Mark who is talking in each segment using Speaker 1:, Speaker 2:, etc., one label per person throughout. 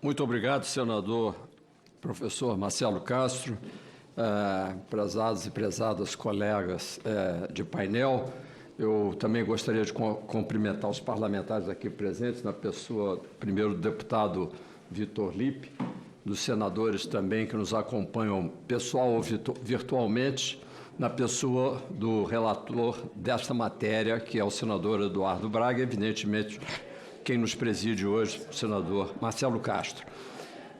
Speaker 1: Muito obrigado, senador professor Marcelo Castro, prezados e prezadas colegas de painel. Eu também gostaria de cumprimentar os parlamentares aqui presentes, na pessoa, primeiro, do deputado Vitor Lippe, dos senadores também que nos acompanham pessoal ou virtualmente, na pessoa do relator desta matéria, que é o senador Eduardo Braga, evidentemente quem nos preside hoje, o senador Marcelo Castro.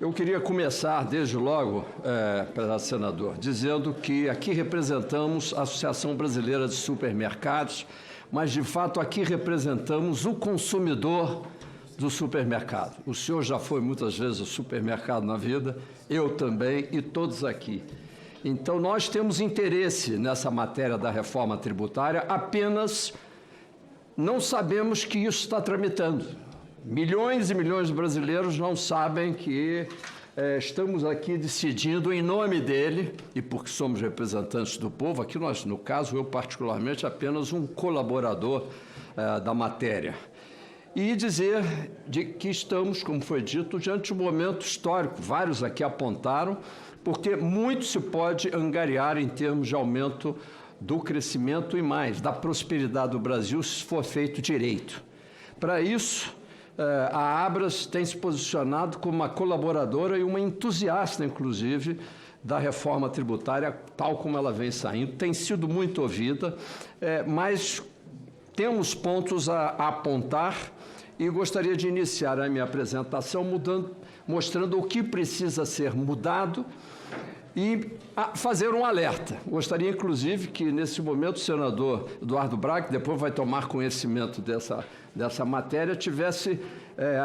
Speaker 1: Eu queria começar, desde logo, prezado senador, dizendo que aqui representamos a Associação Brasileira de Supermercados, mas, de fato, aqui representamos o consumidor do supermercado. O senhor já foi muitas vezes ao supermercado na vida, eu também e todos aqui. Então, nós temos interesse nessa matéria da reforma tributária, apenas não sabemos que isso está tramitando. Milhões e milhões de brasileiros não sabem que estamos aqui decidindo em nome dele, e porque somos representantes do povo, aqui nós, no caso, eu particularmente, apenas um colaborador da matéria. E dizer que estamos, como foi dito, diante de um momento histórico, vários aqui apontaram, porque muito se pode angariar em termos de aumento do crescimento e mais, da prosperidade do Brasil, se for feito direito. Para isso, a Abras tem se posicionado como uma colaboradora e uma entusiasta, inclusive, da reforma tributária, tal como ela vem saindo. Tem sido muito ouvida, mas temos pontos a apontar e gostaria de iniciar a minha apresentação mostrando o que precisa ser mudado e fazer um alerta. Gostaria, inclusive, que, nesse momento, o senador Eduardo Braga, que depois vai tomar conhecimento dessa matéria, tivesse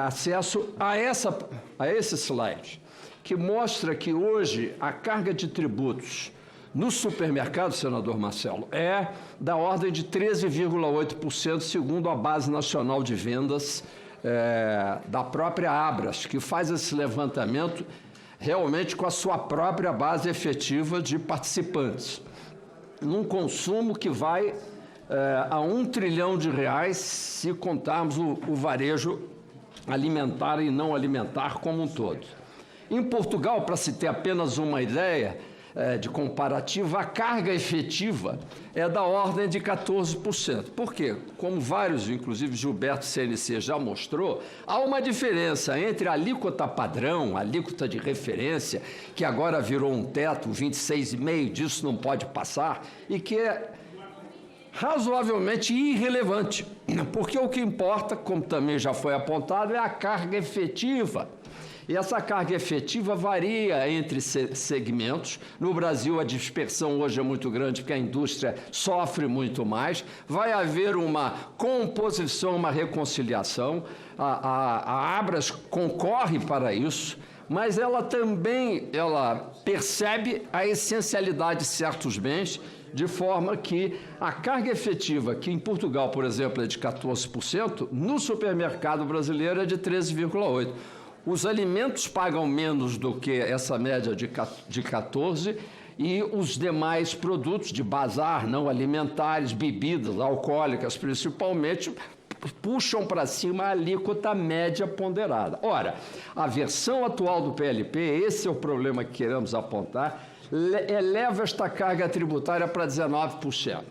Speaker 1: acesso a esse slide, que mostra que hoje a carga de tributos no supermercado, senador Marcelo, é da ordem de 13,8%, segundo a Base Nacional de Vendas da própria Abras, que faz esse levantamento realmente com a sua própria base efetiva de participantes, num consumo que vai a R$1 trilhão, se contarmos o varejo alimentar e não alimentar como um todo. Em Portugal, para se ter apenas uma ideia de comparativa, a carga efetiva é da ordem de 14%. Por quê? Como vários, inclusive Gilberto CNC já mostrou, há uma diferença entre a alíquota padrão, a alíquota de referência, que agora virou um teto, 26,5%, disso não pode passar, e que é razoavelmente irrelevante, porque o que importa, como também já foi apontado, é a carga efetiva. E essa carga efetiva varia entre segmentos. No Brasil, a dispersão hoje é muito grande, porque a indústria sofre muito mais. Vai haver uma composição, uma reconciliação. A Abras concorre para isso, mas ela também percebe a essencialidade de certos bens, de forma que a carga efetiva, que em Portugal, por exemplo, é de 14%, no supermercado brasileiro é de 13,8%. Os alimentos pagam menos do que essa média de 14%, e os demais produtos de bazar, não alimentares, bebidas alcoólicas principalmente, puxam para cima a alíquota média ponderada. Ora, a versão atual do PLP, esse é o problema que queremos apontar, eleva esta carga tributária para 19%,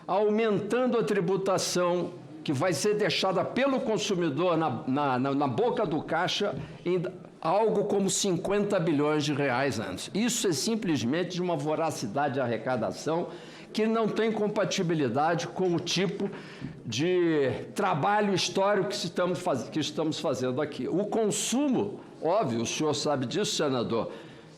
Speaker 1: aumentando a tributação que vai ser deixada pelo consumidor na boca do caixa em algo como 50 bilhões de reais antes. Isso é simplesmente de uma voracidade de arrecadação que não tem compatibilidade com o tipo de trabalho histórico que estamos fazendo aqui. O consumo, óbvio, o senhor sabe disso, senador,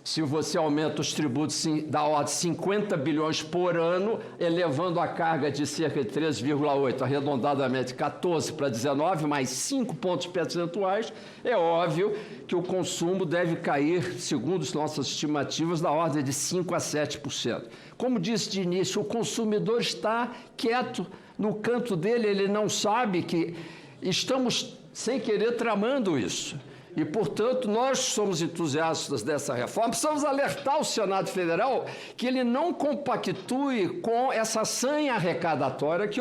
Speaker 1: se você aumenta os tributos da ordem de 50 bilhões por ano, elevando a carga de cerca de 3,8, arredondadamente 14 para 19, mais 5 pontos percentuais, é óbvio que o consumo deve cair, segundo as nossas estimativas, da ordem de 5 a 7%. Como disse de início, o consumidor está quieto no canto dele, ele não sabe que estamos, sem querer, tramando isso. E, portanto, nós somos entusiastas dessa reforma, precisamos alertar o Senado Federal que ele não compactue com essa sanha arrecadatória que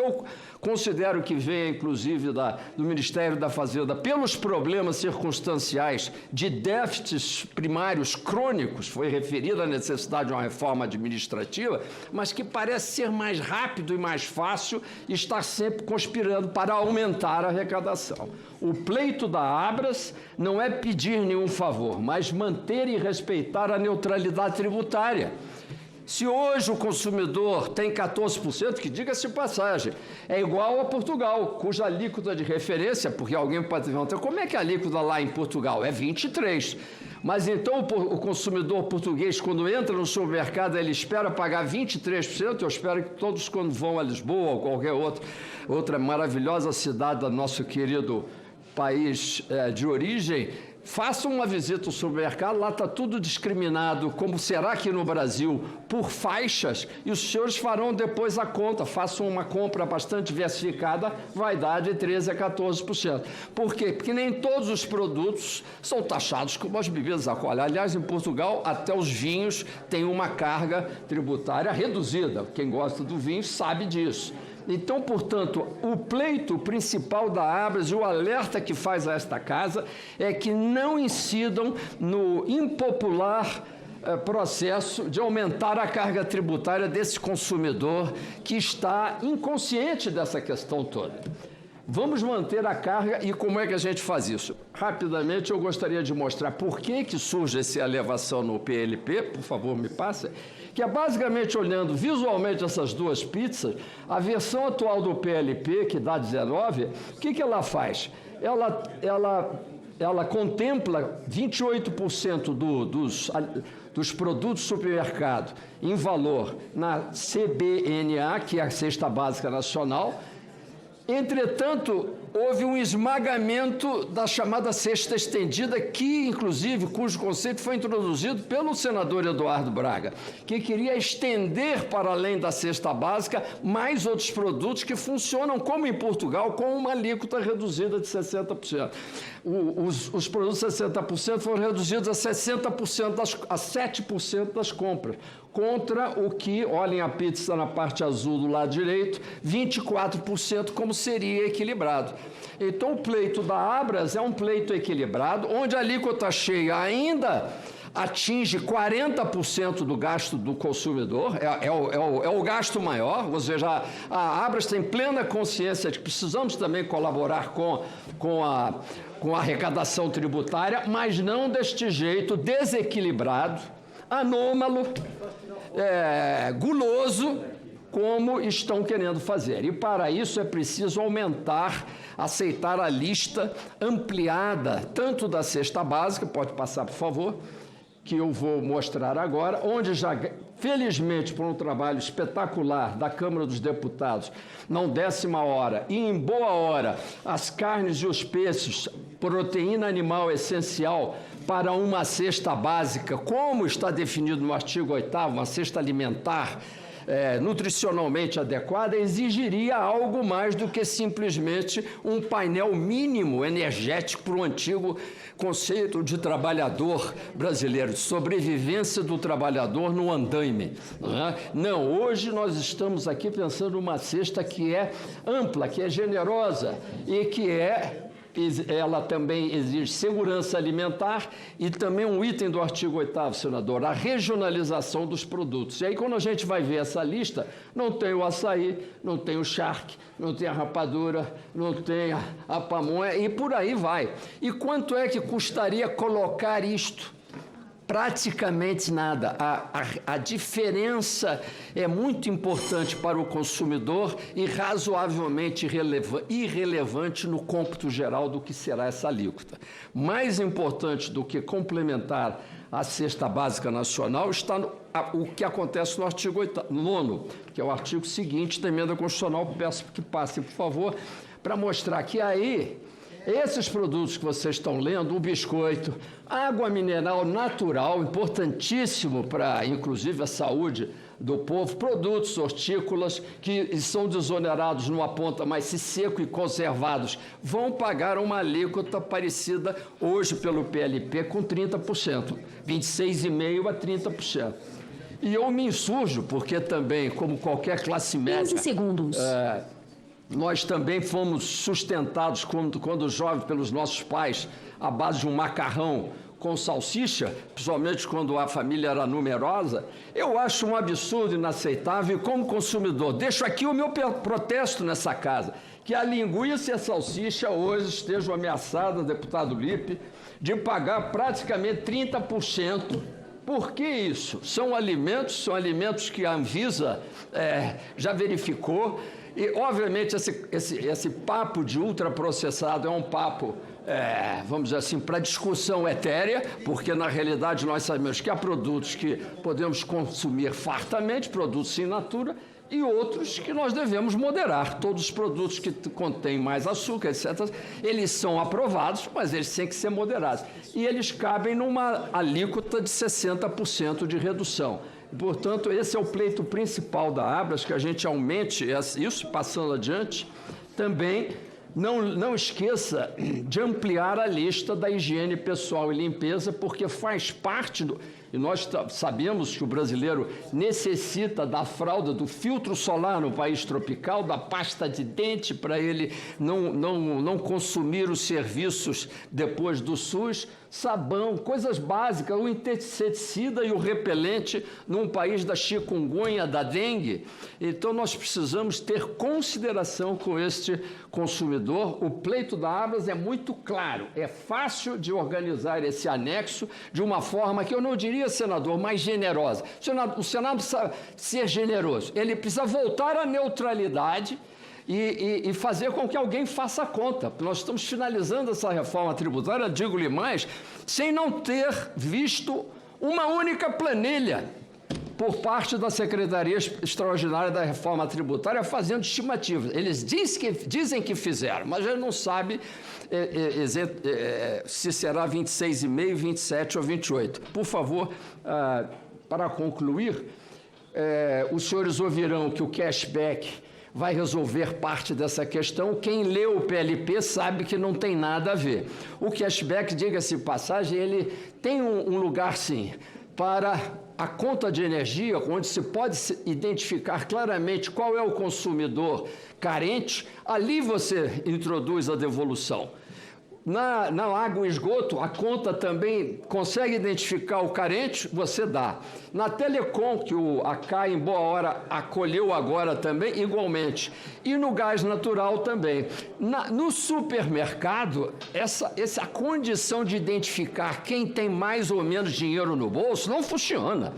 Speaker 1: considero que venha, inclusive, do Ministério da Fazenda, pelos problemas circunstanciais de déficits primários crônicos, foi referida a necessidade de uma reforma administrativa, mas que parece ser mais rápido e mais fácil e está sempre conspirando para aumentar a arrecadação. O pleito da Abras não é pedir nenhum favor, mas manter e respeitar a neutralidade tributária. Se hoje o consumidor tem 14%, que diga-se de passagem, é igual a Portugal, cuja alíquota de referência, porque alguém pode perguntar, como é que a alíquota lá em Portugal? É 23%. Mas então o consumidor português, quando entra no supermercado, ele espera pagar 23%, eu espero que todos, quando vão a Lisboa ou qualquer outra maravilhosa cidade do nosso querido país de origem, façam uma visita ao supermercado, lá está tudo discriminado, como será aqui no Brasil, por faixas, e os senhores farão depois a conta, façam uma compra bastante diversificada, vai dar de 13% a 14%. Por quê? Porque nem todos os produtos são taxados como as bebidas alcoólicas. Aliás, em Portugal, até os vinhos têm uma carga tributária reduzida. Quem gosta do vinho sabe disso. Então, portanto, o pleito principal da Abras e o alerta que faz a esta casa é que não incidam no impopular processo de aumentar a carga tributária desse consumidor que está inconsciente dessa questão toda. Vamos manter a carga e como é que a gente faz isso? Rapidamente, eu gostaria de mostrar por que surge essa elevação no PLP, por favor, me passe, que é basicamente olhando visualmente essas duas pizzas, a versão atual do PLP, que dá 19, o que ela faz? Ela contempla 28% dos produtos do supermercado em valor na CBNA, que é a Cesta Básica Nacional. Entretanto, houve um esmagamento da chamada cesta estendida, que, inclusive, cujo conceito foi introduzido pelo senador Eduardo Braga, que queria estender para além da cesta básica mais outros produtos que funcionam, como em Portugal, com uma alíquota reduzida de 60%. Os produtos de 60% foram reduzidos a 60%, a 7% das compras, contra o que, olhem a pizza na parte azul do lado direito, 24%, como seria equilibrado. Então, o pleito da Abras é um pleito equilibrado, onde a alíquota cheia ainda atinge 40% do gasto do consumidor, é o gasto maior, ou seja, a Abras tem plena consciência de que precisamos também colaborar com a arrecadação tributária, mas não deste jeito desequilibrado, anômalo, guloso, como estão querendo fazer. E para isso é preciso aceitar a lista ampliada, tanto da cesta básica, pode passar, por favor, que eu vou mostrar agora, onde já, felizmente, por um trabalho espetacular da Câmara dos Deputados, não 10ª hora e em boa hora, as carnes e os peixes, proteína animal essencial para uma cesta básica, como está definido no artigo 8º, uma cesta alimentar nutricionalmente adequada, exigiria algo mais do que simplesmente um painel mínimo energético para o antigo conceito de trabalhador brasileiro, de sobrevivência do trabalhador no andaime. Não, hoje nós estamos aqui pensando numa cesta que é ampla, que é generosa e que ela também exige segurança alimentar e também um item do artigo 8º, senador, a regionalização dos produtos. E aí, quando a gente vai ver essa lista, não tem o açaí, não tem o charque, não tem a rapadura, não tem a pamonha e por aí vai. E quanto é que custaria colocar isto? Praticamente nada. A diferença é muito importante para o consumidor e razoavelmente irrelevante no cômputo geral do que será essa alíquota. Mais importante do que complementar a cesta básica nacional está o que acontece no artigo 9º, que é o artigo seguinte da emenda constitucional. Peço que passe, por favor, para mostrar que aí esses produtos que vocês estão lendo, o biscoito, água mineral natural, importantíssimo para, inclusive, a saúde do povo, produtos hortícolas que são desonerados numa ponta, mas se seco e conservados, vão pagar uma alíquota parecida hoje pelo PLP com 30%, 26,5% a 30%. E eu me insurjo, porque também, como qualquer classe média...
Speaker 2: 15 segundos.
Speaker 1: Nós também fomos sustentados, quando jovens, pelos nossos pais, à base de um macarrão com salsicha, principalmente quando a família era numerosa. Eu acho um absurdo, inaceitável, e como consumidor, deixo aqui o meu protesto nessa casa, que a linguiça e a salsicha hoje estejam ameaçadas, deputado Lippe, de pagar praticamente 30%. Por que isso? São alimentos que a Anvisa já verificou. E, obviamente, esse papo de ultraprocessado é um papo, vamos dizer assim, para discussão etérea, porque, na realidade, nós sabemos que há produtos que podemos consumir fartamente, produtos in natura, e outros que nós devemos moderar. Todos os produtos que contêm mais açúcar, etc., eles são aprovados, mas eles têm que ser moderados. E eles cabem numa alíquota de 60% de redução. Portanto, esse é o pleito principal da Abras, que a gente aumente isso, passando adiante. Também não esqueça de ampliar a lista da higiene pessoal e limpeza, porque faz parte e nós sabemos que o brasileiro necessita da fralda, do filtro solar no país tropical, da pasta de dente para ele não consumir os serviços depois do SUS, sabão, coisas básicas, o inseticida e o repelente num país da chikungunya, da dengue. Então, nós precisamos ter consideração com este consumidor. O pleito da Abras é muito claro, é fácil de organizar esse anexo de uma forma que eu não diria, senador, mais generosa. O Senado precisa ser generoso, ele precisa voltar à neutralidade e fazer com que alguém faça a conta. Nós estamos finalizando essa reforma tributária, digo-lhe mais, sem não ter visto uma única planilha por parte da Secretaria Extraordinária da Reforma Tributária fazendo estimativas. Eles dizem que fizeram, mas a gente não sabe se será 26,5, 27 ou 28. Por favor, para concluir, os senhores ouvirão que o cashback vai resolver parte dessa questão. Quem leu o PLP sabe que não tem nada a ver. O cashback, diga-se de passagem, ele tem um lugar, sim, para a conta de energia, onde se pode identificar claramente qual é o consumidor carente. Ali você introduz a devolução. Na água e esgoto, a conta também consegue identificar o carente, você dá. Na Telecom, que a CAI, em boa hora, acolheu agora também, igualmente. E no gás natural também. No supermercado, essa condição de identificar quem tem mais ou menos dinheiro no bolso não funciona.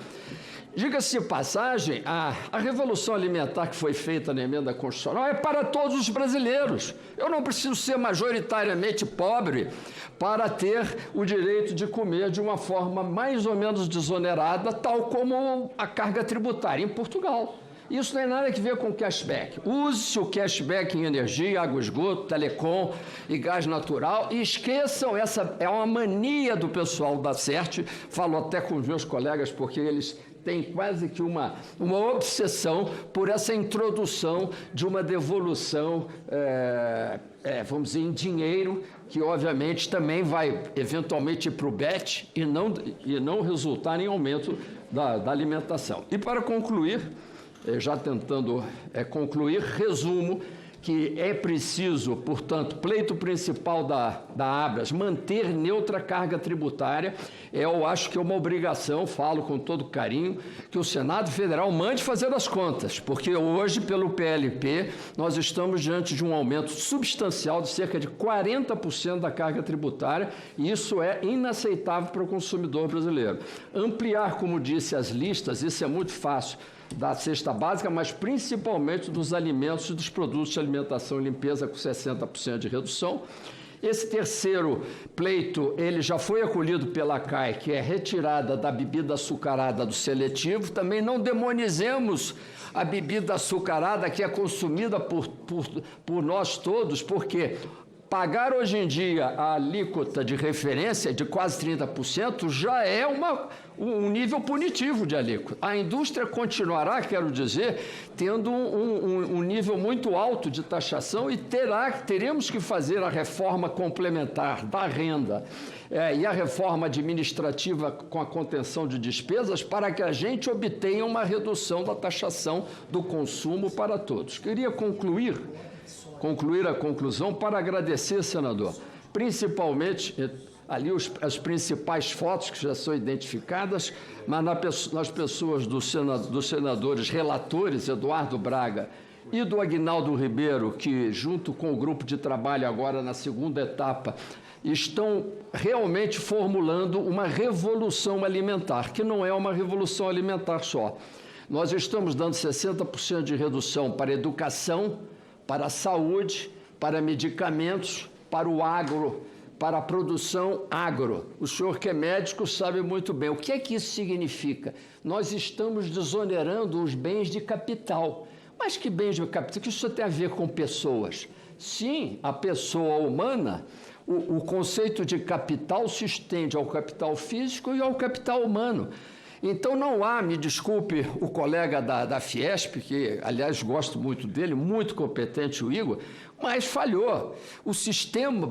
Speaker 1: Diga-se de passagem, a revolução alimentar que foi feita na emenda constitucional é para todos os brasileiros. Eu não preciso ser majoritariamente pobre para ter o direito de comer de uma forma mais ou menos desonerada, tal como a carga tributária em Portugal. Isso não tem nada a ver com cashback. Use-se o cashback em energia, água, esgoto, telecom e gás natural e esqueçam, essa é uma mania do pessoal da CERT, falo até com os meus colegas, porque eles tem quase que uma obsessão por essa introdução de uma devolução, vamos dizer, em dinheiro, que obviamente também vai eventualmente ir para o BET e não resultar em aumento da alimentação. E para concluir, já tentando concluir, resumo que é preciso, portanto, pleito principal da Abras, manter neutra a carga tributária. Eu acho que é uma obrigação, falo com todo carinho, que o Senado Federal mande fazer as contas, porque hoje, pelo PLP, nós estamos diante de um aumento substancial de cerca de 40% da carga tributária, e isso é inaceitável para o consumidor brasileiro. Ampliar, como disse, as listas, isso é muito fácil, da cesta básica, mas principalmente dos alimentos e dos produtos de alimentação e limpeza com 60% de redução. Esse terceiro pleito, ele já foi acolhido pela CAI, que é retirada da bebida açucarada do seletivo. Também não demonizemos a bebida açucarada que é consumida por nós todos, porque pagar hoje em dia a alíquota de referência de quase 30% já é um nível punitivo de alíquota. A indústria continuará, quero dizer, tendo um nível muito alto de taxação e teremos que fazer a reforma complementar da renda e a reforma administrativa com a contenção de despesas para que a gente obtenha uma redução da taxação do consumo para todos. Queria concluir concluir a conclusão para agradecer, senador, principalmente ali as principais fotos que já são identificadas, mas nas pessoas dos senadores relatores, Eduardo Braga e do Aguinaldo Ribeiro, que, junto com o grupo de trabalho agora na segunda etapa, estão realmente formulando uma revolução alimentar, que não é uma revolução alimentar só. Nós estamos dando 60% de redução para a educação, para a saúde, para medicamentos, para o agro, para a produção agro. O senhor que é médico sabe muito bem. O que é que isso significa? Nós estamos desonerando os bens de capital. Mas que bens de capital? Que isso tem a ver com pessoas? Sim, a pessoa humana, o conceito de capital se estende ao capital físico e ao capital humano. Então não há, me desculpe o colega da Fiesp, que aliás gosto muito dele, muito competente o Igor, mas falhou. O sistema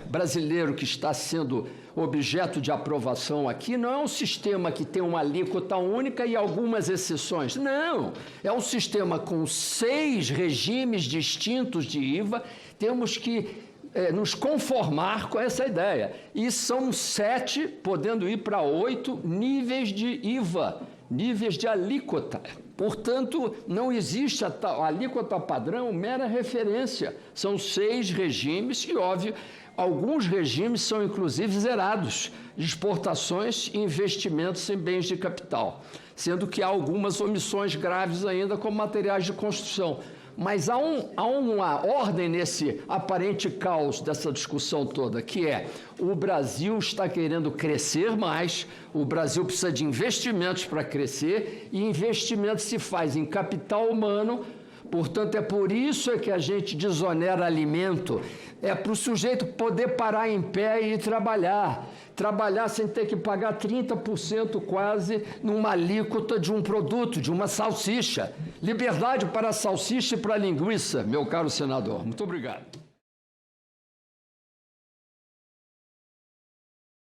Speaker 1: brasileiro que está sendo objeto de aprovação aqui não é um sistema que tem uma alíquota única e algumas exceções. Não, é um sistema com 6 regimes distintos de IVA. Temos que nos conformar com essa ideia. E são 7, podendo ir para 8 níveis de IVA, níveis de alíquota. Portanto, não existe a alíquota padrão, mera referência. São 6 regimes e, óbvio, alguns regimes são, inclusive, zerados, de exportações e investimentos em bens de capital, sendo que há algumas omissões graves ainda, como materiais de construção. Mas há uma ordem nesse aparente caos dessa discussão toda, que é: o Brasil está querendo crescer mais, o Brasil precisa de investimentos para crescer, e investimento se faz em capital humano. Portanto, é por isso que a gente desonera alimento, é para o sujeito poder parar em pé e ir trabalhar sem ter que pagar 30% quase numa alíquota de um produto, de uma salsicha. Liberdade para a salsicha e para a linguiça, meu caro senador. Muito obrigado.